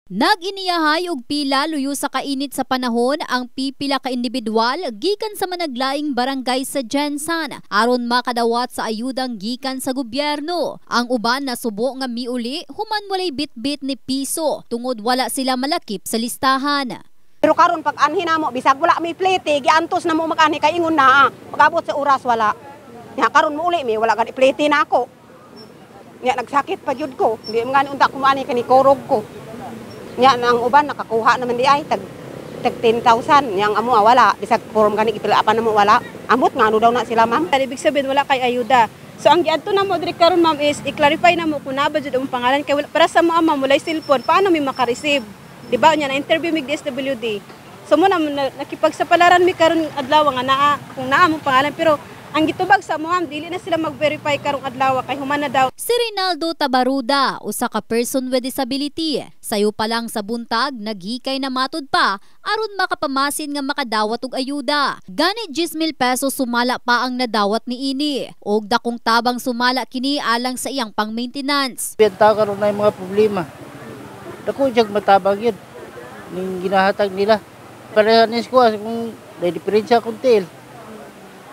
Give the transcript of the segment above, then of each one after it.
Nag-iniyahay og pila luyo sa kainit sa panahon ang pipila ka individual gikan sa managlaing barangay sa Jensan aron makadawat sa ayudang gikan sa gobyerno. Ang uban nasubo nga miuli human walay bitbit ni piso tungod wala sila malakip sa listahan. Pero karon pag anhin namo bisag wala mi plete giantos namo makanhi kay ingon na pagabot sa oras wala. Nya karon mo uli mi wala gani plete na ako. Nya nagsakit pa jud ko. Di man unta ko maani kani korog ko. Nya nang uban nakakuha naman di ay tag 10,000 yang amo wala bisag form gani ipilapan namo wala. Ambot ngano daw na sila ma'am. Ibig sabihin wala kay ayuda. So ang giadto namo diri karon ma'am is i-clarify namo kung naa ba jud ang pangalan kay para sa mo ma'am walay cellphone paano mi maka-receive. Di ba nya na interview mig DSWD. So mo na nakipagsapalaran mi karon adlaw nga naa kung naa mo pangalan pero ang gitubag sa mo ma'am dili na sila mag-verify karong adlaw kay human na daw. Si Rinaldo Tabaruda, usa ka person with disability, sayo pa lang sa buntag naghikay na matud pa aron makapamasin nga makadawat og ayuda. Gani 10,000 pesos sumala pa ang nadawat ni ini og dakong tabang sumala kini alang sa iyang pang-maintenance. Benta karon na mga problema. Dako jag matabang yun ning ginahatag nila. Parehanis ko kung may diferensya kunti.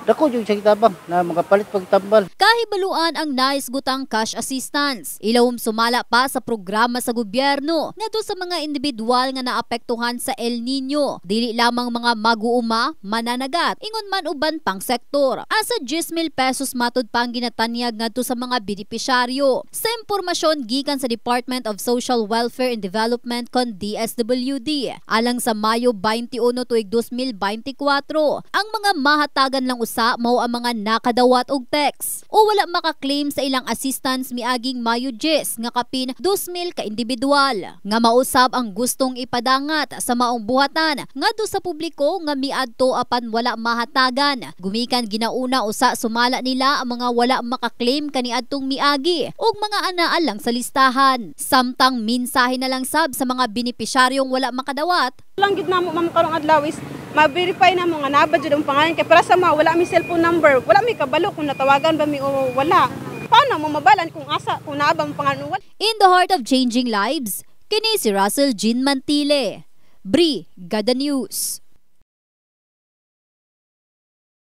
Dako yung tabang na makapalit pagtambal. Kahibaluan ang naisgutang cash assistance. Ilawom sumala pa sa programa sa gobyerno ngadto sa mga individual nga naapektuhan sa El Nino. Dili lamang mga mag-uuma, mananagat, ingon man uban pang sektor. Asa 10,000 pesos matud pa ang ginatanyag ngadto sa mga benepisyaryo. Sa impormasyon gikan sa Department of Social Welfare and Development kon DSWD, alang sa Mayo 21 tuig 2024, ang mga mahatagan lang mao ang mga nakadawat og text o wala maka-claim sa ilang assistance miaging Mayo 10 nga kapin 2,000 ka individual nga mausab ang gustong ipadangat sa maong buhatan ngadto sa publiko nga miadto apan wala mahatagan. Gumikan ginauna usa sumala nila ang mga wala maka-claim kaniadtong miagi ug mga anaa lang sa listahan. Samtang mensahe na lang sab sa mga benepisyaryong wala makadawat. Lang gid namo ma'am karong adlaw is ma-verify na mo nga naa ba jud ang pangalan kay para sa mga wala mi cellphone number, wala mi kabalo kung natawagan ba mi o wala. Paano mo mabalan kung asa kung naa ba ang pangalan? In the heart of changing lives, kini si Russell Jean Mantile, Brigada News.